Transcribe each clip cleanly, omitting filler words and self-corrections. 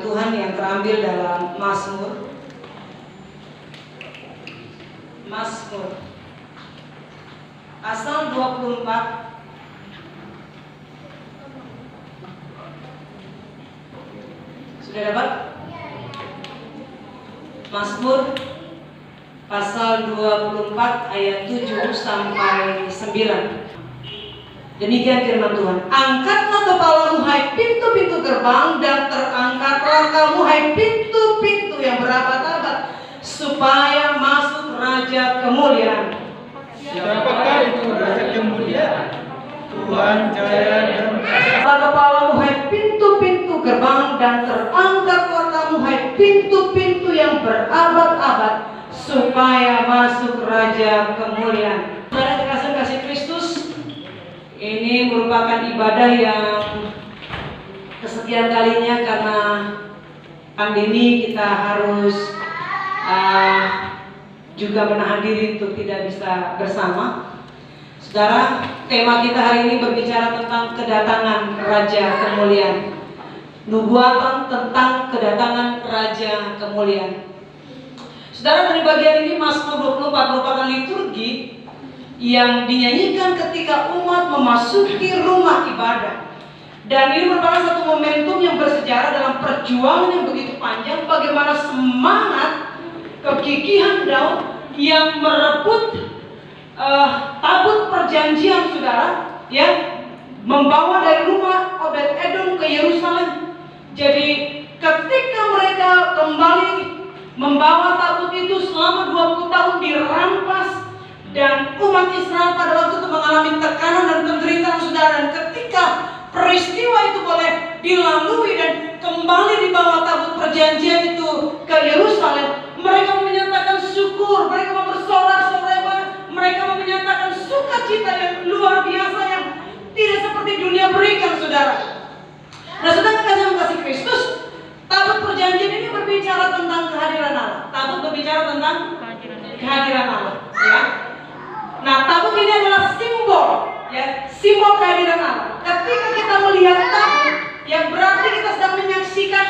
Tuhan yang terambil dalam Mazmur pasal 24. Sudah dapat? Mazmur pasal 24 ayat 7 sampai 9. Demikian firman Tuhan. Angkatlah kepalamu hai pintu-pintu gerbang, dan terangkatlah kamu hai pintu-pintu yang berabad-abad, supaya masuk Raja kemuliaan. Siapakah itu Raja kemuliaan? Tuhan jaya dan Angkatlah kepalamu hai pintu-pintu gerbang, dan terangkatlah kamu hai pintu-pintu yang berabad-abad, supaya masuk Raja kemuliaan. Saudara kasih Kristus, ini merupakan ibadah yang kesekian kalinya karena pandemi. Kita harus juga menahan diri untuk tidak bisa bersama. Saudara, tema kita hari ini berbicara tentang kedatangan Raja kemuliaan. Nubuatan tentang kedatangan Raja kemuliaan. Saudara, dari bagian ini Mazmur 24 merupakan liturgi yang dinyanyikan ketika umat memasuki rumah ibadah. Dan ini merupakan satu momentum yang bersejarah dalam perjuangan yang begitu panjang, bagaimana semangat kegigihan Daud yang merebut tabut perjanjian, saudara, ya, membawa dari rumah Obed-Edom ke Yerusalem. Jadi ketika mereka kembali membawa tabut itu selama 20 tahun dirampas, dan umat Israel pada waktu itu mengalami tekanan dan penderitaan, saudara. Dan ketika peristiwa itu boleh dilalui dan kembali dibawa tabut perjanjian itu ke Yerusalem, mereka menyatakan syukur, mereka bersorak-sorai, mereka menyatakan sukacita yang luar biasa yang tidak seperti dunia berikan, saudara. Nah, saudara kasih Kristus, tabut perjanjian ini berbicara tentang kehadiran Allah. Tabut berbicara tentang kehadiran Allah, ya. Nah, tabut ini adalah simbol, ya, simbol kehadiran Allah. Ketika kita melihat tabut, ya berarti kita sedang menyaksikan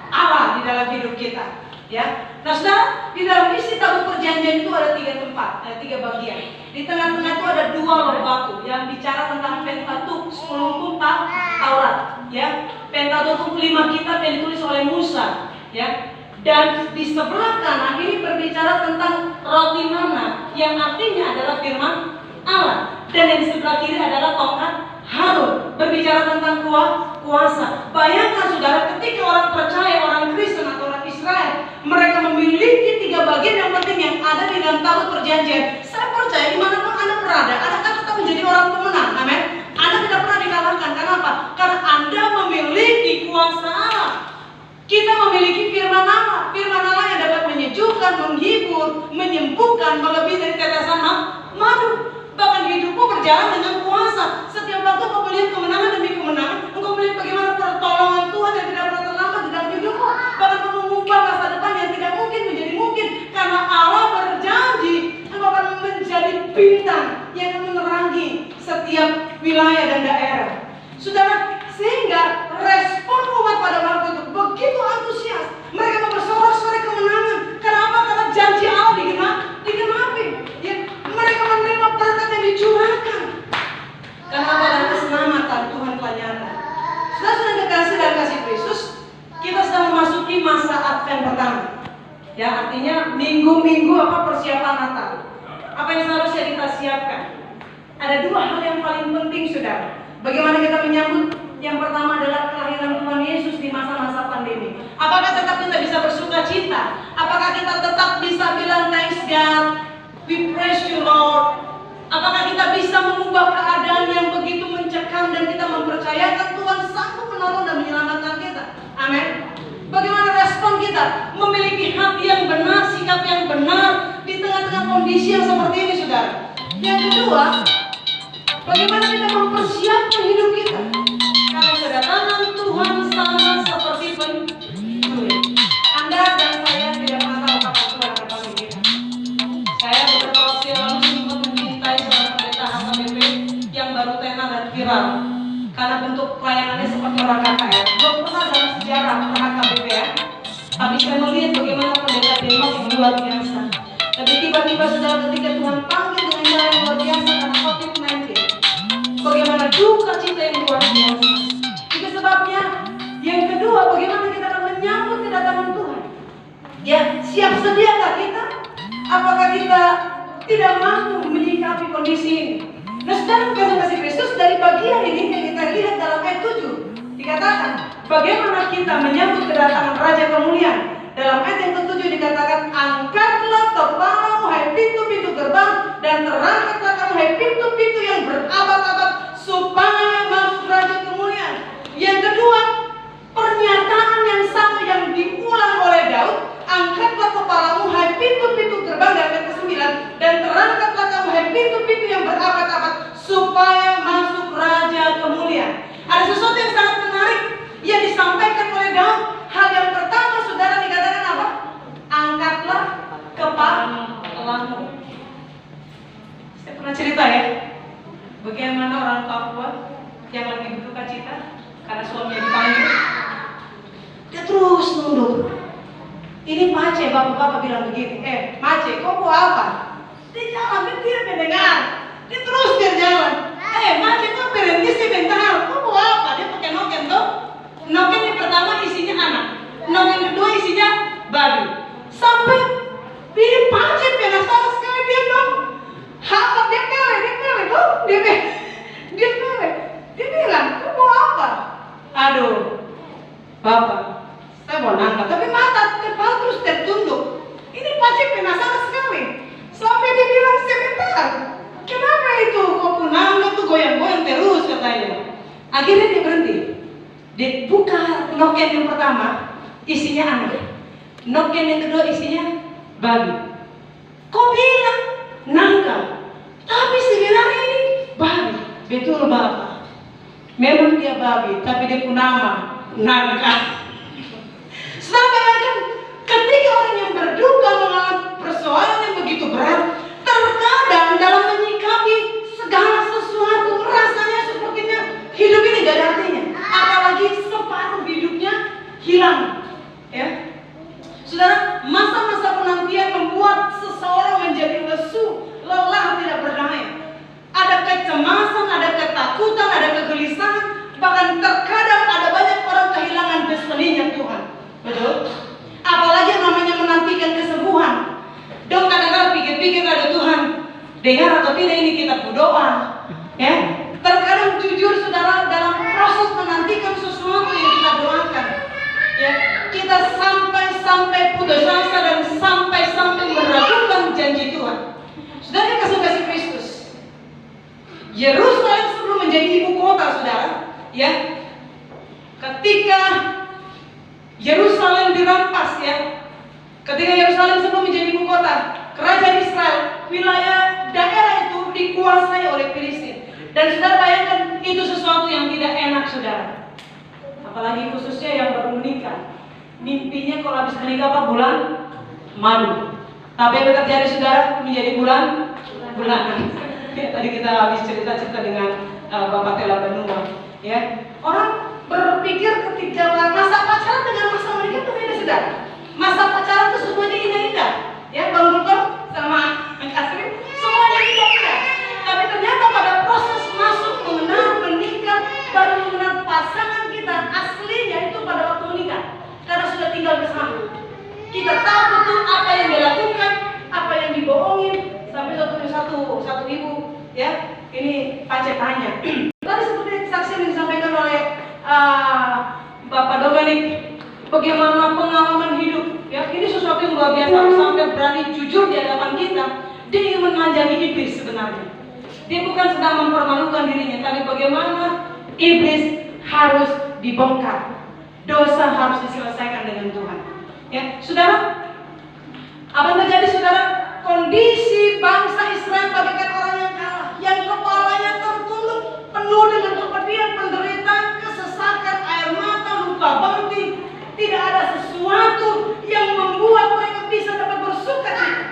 Allah di dalam hidup kita, ya. Nah, saudara, di dalam isi tabut perjanjian itu ada 3 tempat, ada 3 bagian. Di tengah-tengah itu ada 2 lor batu yang bicara tentang Pentateuch, 10 hukum Taurat, ya. Pentateuch 5 kitab yang ditulis oleh Musa, ya. Dan di sebelah kanan ini berbicara tentang roti mana, yang artinya adalah firman Allah. Dan yang di sebelah kiri adalah tongkat Harun, berbicara tentang kuasa. Bayangkan, saudara, ketika orang percaya, orang Kristen atau orang Israel, mereka memiliki 3 bagian yang penting yang ada di dalam tabut perjanjian. Saya percaya dimanapun Anda berada, Anda akan tetap menjadi orang pemenang. Amin. Anda tidak pernah dikalahkan. Kenapa? Karena Anda memiliki kuasa Allah. Kita memiliki firman Allah. Firman Allah yang dapat menyejukkan, menghibur, menyembuhkan, melebihi dari tetesan madu. Bahkan hidupmu berjalan dengan kuasa. Setiap waktu kau melihat kemenangan demi kemenangan, engkau melihat bagaimana pertolongan Tuhan yang tidak pernah terlambat di dalam hidupmu. Bahkan kau mengubah masa depan yang tidak mungkin menjadi mungkin, karena Allah berjanji engkau akan menjadi bintang yang akan menerangi setiap wilayah dan daerah. Saudara, sehingga respon umat pada waktu itu begitu antusias. Mereka bersorak-sorai kemenangan. Kenapa? Karena janji Allah digenapi. Ya, mereka menerima berkat yang dicurahkan. Kenapa? Karena keselamatan Tuhan telah nyata. Sudah kekasih dan kasih Kristus, kita sedang memasuki masa Advent pertama. Ya, artinya minggu-minggu persiapan Natal. Apa yang seharusnya kita siapkan? Ada 2 hal yang paling penting, saudara. Bagaimana kita menyambut? Yang pertama adalah kelahiran Tuhan Yesus di masa-masa pandemi. Apakah tetap kita bisa bersuka cita? Apakah kita tetap bisa bilang thanks God, we praise you Lord? Apakah kita bisa mengubah keadaan yang begitu mencekam dan kita mempercayakan Tuhan sanggup menolong dan menyelamatkan kita? Amin. Bagaimana respon kita? Memiliki hati yang benar, sikap yang benar di tengah-tengah kondisi yang seperti ini, saudara. Yang kedua, bagaimana kita mempersiapkan hidup kita? Karena kedatangan Tuhan sama seperti pencuri. Anda dan saya tidak pernah tahu kapan Tuhan akan panggil kita. Saya beberapa waktu yang lalu sempat mencintai seorang pendeta HKBP yang baru tenar dan viral karena bentuk pelayanannya seperti orang KKR. Belum pernah dalam sejarah HKBP luar biasa. Tapi tiba-tiba saudara ketika Tuhan panggil dengan cara yang luar biasa karena COVID-19, bagaimana duka cita yang luar biasa. Itu sebabnya yang kedua, bagaimana kita akan menyambut kedatangan Tuhan. Ya, siap sediakah kita? Apakah kita tidak mampu menyikapi kondisi ini? Nah, saudara kasih Kristus, dari bagian ini yang kita lihat dalam ayat 7 dikatakan bagaimana kita menyambut kedatangan Raja Kemuliaan. Dalam ayat yang ke-7 dikatakan, angkatlah kepalamu hai pintu-pintu gerbang, dan terangkatlah kamu hai pintu-pintu yang berabad-abad, supaya masuk Raja Kemuliaan. Yang kedua, pernyataan yang sama yang diulang oleh Daud, angkatlah kepalamu hai pintu-pintu gerbang, dan ayat ke-9, dan terangkatlah kamu hai pintu-pintu yang berabad-abad, supaya masuk Raja Kemuliaan. Ada sesuatu yang sangat menarik yang disampaikan oleh Daud. Hal yang pertama, saudara, dikatakan apa? Angkatlah kepalamu. Saya pernah cerita ya, bagaimana orang Papua yang lagi berduka cita karena suaminya dipanggil, dia terus nunduk. Ini Mace, bapak-bapak bilang begini, Mace, kau mau apa? Dia jalan, dia tidak mendengar. Dia terus berjalan. Mace, kau berhenti sebentar. Kau mau apa? Dia pakai noken tuh. Noken yang pertama isinya anak, noken kedua isinya babi. Sampai dia Mace penasaran sekali, dia dong. Apa dia pele tuh? Dia bilang, kau mau apa? Aduh, bapak, saya mau nangka, tapi mata kepala terus tertunduk. Ini Mace penasaran sekali. Sampai dia bilang, sebentar, kenapa itu kok punangga tuh goyang-goyang terus katanya. Akhirnya dia berhenti. Dia buka noken yang pertama, isinya anak. Noken yang kedua isinya babi. Kok bilang nangka, tapi sebenarnya ini babi. Betul bapak, memang dia babi, tapi dia punama nangka. Saudara bayangkan, ketika orang yang berduka mengalami persoalan yang begitu berat, terkadang dalam menyikapi segala sesuatu rasanya sepertinya hidup ini gak ada artinya, apalagi separuh hidupnya hilang. Ya, saudara, masa-masa penantian membuat seseorang menjadi lesu, lelah, tidak berdaya. Ada kecemasan, ada ketakutan, ada kegelisahan, bahkan terkadang ada banyak orang kehilangan destininya Tuhan. Betul? Apalagi yang namanya menantikan kesembuhan. Dong kadang-kadang pikir-pikir ada Tuhan dengar atau tidak ini kita berdoa. Ya, terkadang jujur saudara, dalam proses menantikan sesuatu yang kita doakan, ya, kita sampai putus asa dan sampai meragukan janji Tuhan. Saudara kasih Kristus, Yerusalem sebelum menjadi ibu kota, saudara, ya, ketika Yerusalem dirampas, ya, ketika Yerusalem sebelum menjadi ibu kota, kerajaan Israel, wilayah daerah itu dikuasai oleh Filistin. Dan saudara bayangkan, itu sesuatu yang tidak enak, saudara. Apalagi khususnya yang baru menikah. Mimpinya kalau habis menikah apa? Bulan madu. Tapi yang terjadi, saudara, menjadi bulanan. Ya, tadi kita habis cerita-cerita dengan Bapak Tela Benua. Ya, orang berpikir ketika masa pacaran dengan masa menikah itu beda, saudara. Masa pacaran itu semuanya indah-indah. Ya, Bang Gultom sama Kang Kasri, semuanya indah-indah. Tapi ternyata pada proses masuk mengenal, menikah, baru mengenal pasangan kita aslinya itu pada waktu menikah. Karena sudah tinggal bersama, kita tahu betul apa yang dilakukan, apa yang dibohongin. Sampai satu ibu, ya, ini Pace tanya. Tadi seperti saksi yang disampaikan oleh Bapak Dominic, bagaimana pengalaman hidup. Ya, ini sesuatu yang luar biasa. Sampai berani jujur di hadapan kita. Dia ingin memanjani iblis sebenarnya. Dia bukan sedang mempermalukan dirinya, tapi bagaimana iblis harus dibongkar. Dosa harus diselesaikan dengan Tuhan. Ya, saudara, apa yang terjadi, saudara? Kondisi bangsa Israel bagaikan orang yang kalah, yang kepalanya tertunduk, penuh dengan kepedihan, penderitaan, kesesakan, air mata, luka banting. Tidak ada sesuatu yang membuat mereka bisa dapat bersuka cita.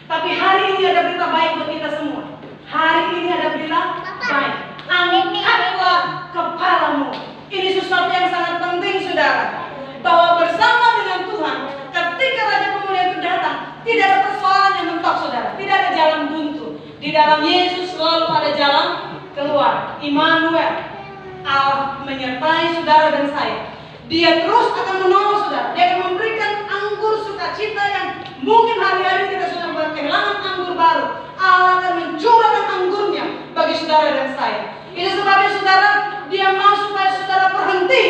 Tapi hari ini ada berita baik buat kita semua. Hari ini ada berita baik. Angkatlah kepalamu. Ini sesuatu yang sangat penting, saudara. Bahwa bersama dengan Tuhan, ketika Raja Kemuliaan itu datang, tidak Dia terus akan menolong saudara. Dia akan memberikan anggur sukacita yang mungkin hari-hari kita sudah kehilangan anggur baru. Allah akan mencurahkan anggurnya bagi saudara dan saya. Itu sebabnya saudara, dia mau supaya saudara berhenti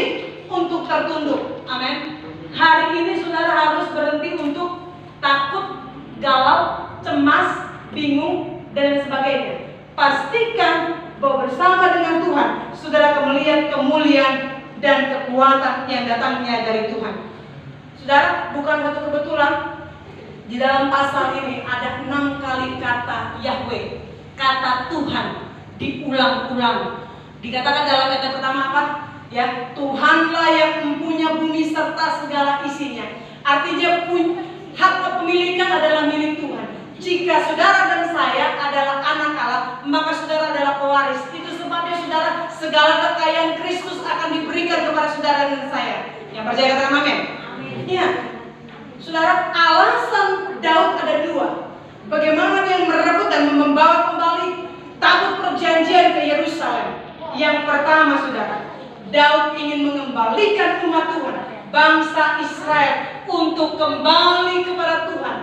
untuk tertunduk. Amin. Hari ini saudara harus berhenti untuk takut, galau, cemas, bingung, dan lain sebagainya. Pastikan bahwa bersama dengan Tuhan, saudara akan melihat kemuliaan dan kekuatan yang datangnya dari Tuhan. Saudara, bukan satu kebetulan di dalam pasal ini ada 6 kali kata Yahweh, kata Tuhan diulang-ulang. Dikatakan dalam ayat pertama apa? Ya, Tuhanlah yang mempunyai bumi serta segala isinya. Artinya hak kepemilikan adalah milik Tuhan. Jika saudara dan saya adalah anak Allah, maka saudara adalah pewaris. Itu sebabnya saudara, segala kekayaan Kristus akan diberikan kepada saudara dan saya. Yang percaya katakan amin. Ya, saudara, alasan Daud ada 2. Bagaimana dia merebut dan membawa kembali tabut perjanjian ke Yerusalem. Yang pertama saudara, Daud ingin mengembalikan umat Tuhan, bangsa Israel, untuk kembali kepada Tuhan,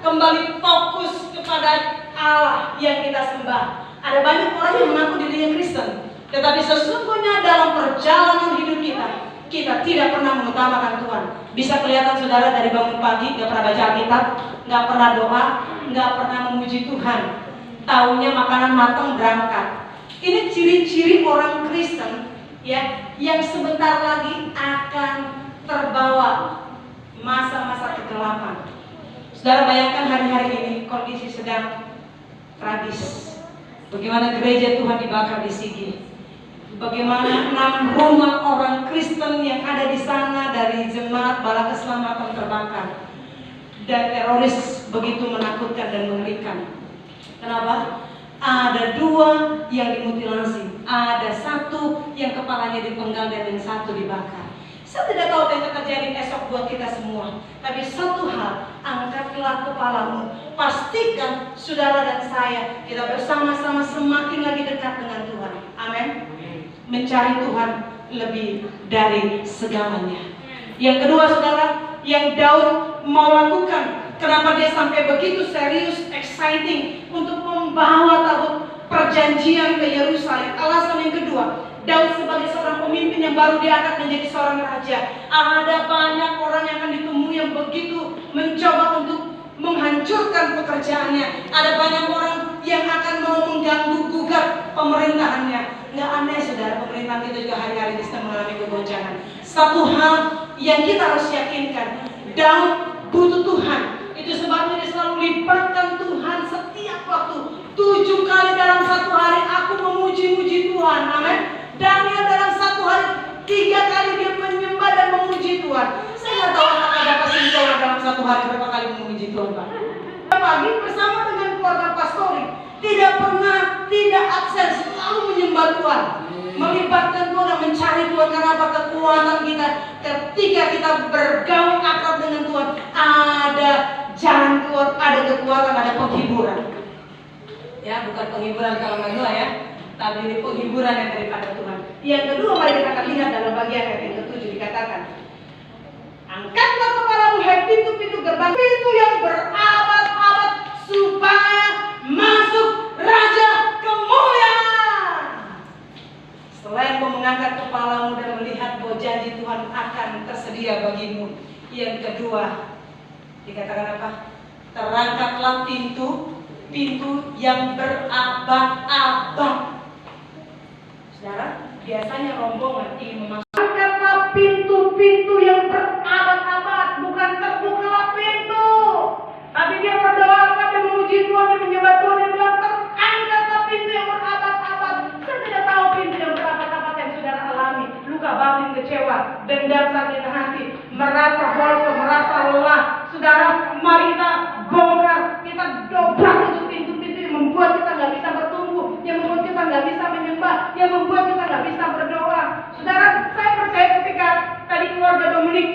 kembali fokus kepada Allah yang kita sembah. Ada banyak orang yang mengaku dirinya Kristen, tetapi sesungguhnya dalam perjalanan hidup kita tidak pernah mengutamakan Tuhan. Bisa kelihatan saudara dari bangun pagi gak pernah baca Alkitab, gak pernah doa, gak pernah memuji Tuhan. Taunya makanan matang berangkat. Ini ciri-ciri orang Kristen ya, yang sebentar lagi akan terbawa masa-masa kegelapan. Saudara bayangkan hari-hari ini kondisi sedang tragis. Bagaimana gereja Tuhan dibakar di Sigi. Bagaimana 6 rumah orang Kristen yang ada di sana dari jemaat Bala Keselamatan terbakar. Dan teroris begitu menakutkan dan mengerikan. Kenapa? Ada 2 yang dimutilasi, ada 1 yang kepalanya dipenggal dan yang 1 dibakar. Saya tidak tahu apa yang akan terjadi esok buat kita semua. Tapi satu hal, angkatlah kepalamu. Pastikan saudara dan saya, kita bersama-sama semakin lagi dekat dengan Tuhan. Amin. Mencari Tuhan lebih dari segalanya. Yang kedua saudara, yang Daud mau lakukan, kenapa dia sampai begitu serius, exciting untuk membawa tabut perjanjian ke Yerusalem? Alasan yang kedua, Daud sebagai seorang pemimpin yang baru diangkat menjadi seorang raja. Ada banyak orang yang akan ditemui yang begitu mencoba untuk menghancurkan pekerjaannya. Ada banyak orang yang akan mau mengganggu gugat pemerintahannya. Nggak aneh saudara, pemerintahan kita juga hari-hari ini sedang mengalami kegoncangan. Satu hal yang kita harus yakinkan, Daud butuh Tuhan. Itu sebabnya dia selalu libatkan Tuhan setiap waktu. 7 kali dalam 1 hari aku memuji-muji Tuhan. Amin. Daniel dalam 1 hari 3 kali dia menyembah dan memuji Tuhan. Saya nggak tahu apakah ada kesimpulan dalam 1 hari berapa kali memuji Tuhan, Pak. Pagi bersama dengan keluarga pastori, tidak pernah tidak absen, selalu menyembah Tuhan, melibatkan Tuhan dan mencari Tuhan. Karena apa? Kekuatan kita ketika kita bergaul akrab dengan Tuhan, ada jalan keluar, ada kekuatan, ada penghiburan. Ya, bukan penghiburan kalau nggak doa ya, tapi ini penghiburan yang daripada Tuhan. Yang kedua, mari kita akan lihat dalam bagian ayat yang ke-7 dikatakan, angkatlah kepalamu hai pintu-pintu gerbang, pintu yang berabad-abad, supaya masuk Raja kemuliaan. Selain mengangkat kepalamu dan melihat bahwa janji Tuhan akan tersedia bagimu, yang kedua dikatakan apa? Terangkatlah pintu yang berabad-abad. Saudara, biasanya rombongan ingin memasukkan pintu-pintu yang berabad-abad, bukan terbukalah pintu. Tapi dia berdoa, dia memuji Tuhan, dia menyembah Tuhan, dia bilang terangkatlah pintu yang berabad-abad. Saya tidak tahu pintu yang berabad-abad yang saudara alami. Luka batin, kecewa, dendam, sakit hati, merasa bosan, merasa lelah. Saudara, mari kita bongkar, kita dobrak untuk pintu-pintu yang membuat kita nggak bisa bertumbuh, yang membuat kita nggak bisa menyembah, yang membuat kita nggak bisa berdoa. Saudara, saya percaya ketika tadi keluarga Dominik,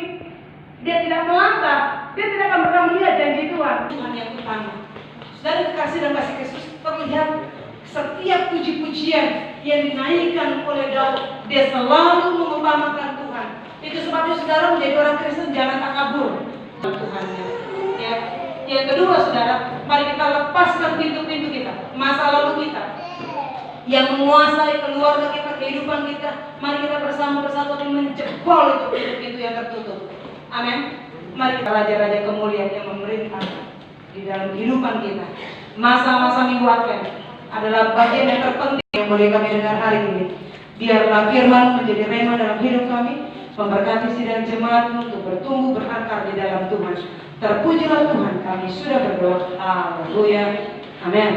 dia tidak melangkah, dia tidak akan pernah melihat janji Tuhan. Tuhan yang utama. Saudara, kasih dan kasih Kristus terlihat setiap puji-pujian yang dinaikkan oleh Daud, dia selalu mengutamakan Tuhan. Itu sebabnya saudara menjadi orang Kristen jangan takabur Tuhannya. Ya. Yang kedua saudara, mari kita lepaskan pintu-pintu kita, masa lalu kita yang menguasai keluarga kita, kehidupan kita. Mari kita bersama bersatu menjebol itu pintu-pintu yang tertutup. Amin. Mari kita raja-raja kemuliaan yang memerintah di dalam kehidupan kita. Masa-masa minggu Advent adalah bagian yang terpenting yang boleh kami dengar hari ini. Biarlah firman menjadi rema dalam hidup kami, memberkati sidang jemaat untuk bertumbuh berakar di dalam Tuhan. Terpujilah Tuhan, kami sudah berdoa. Haleluya. Amin.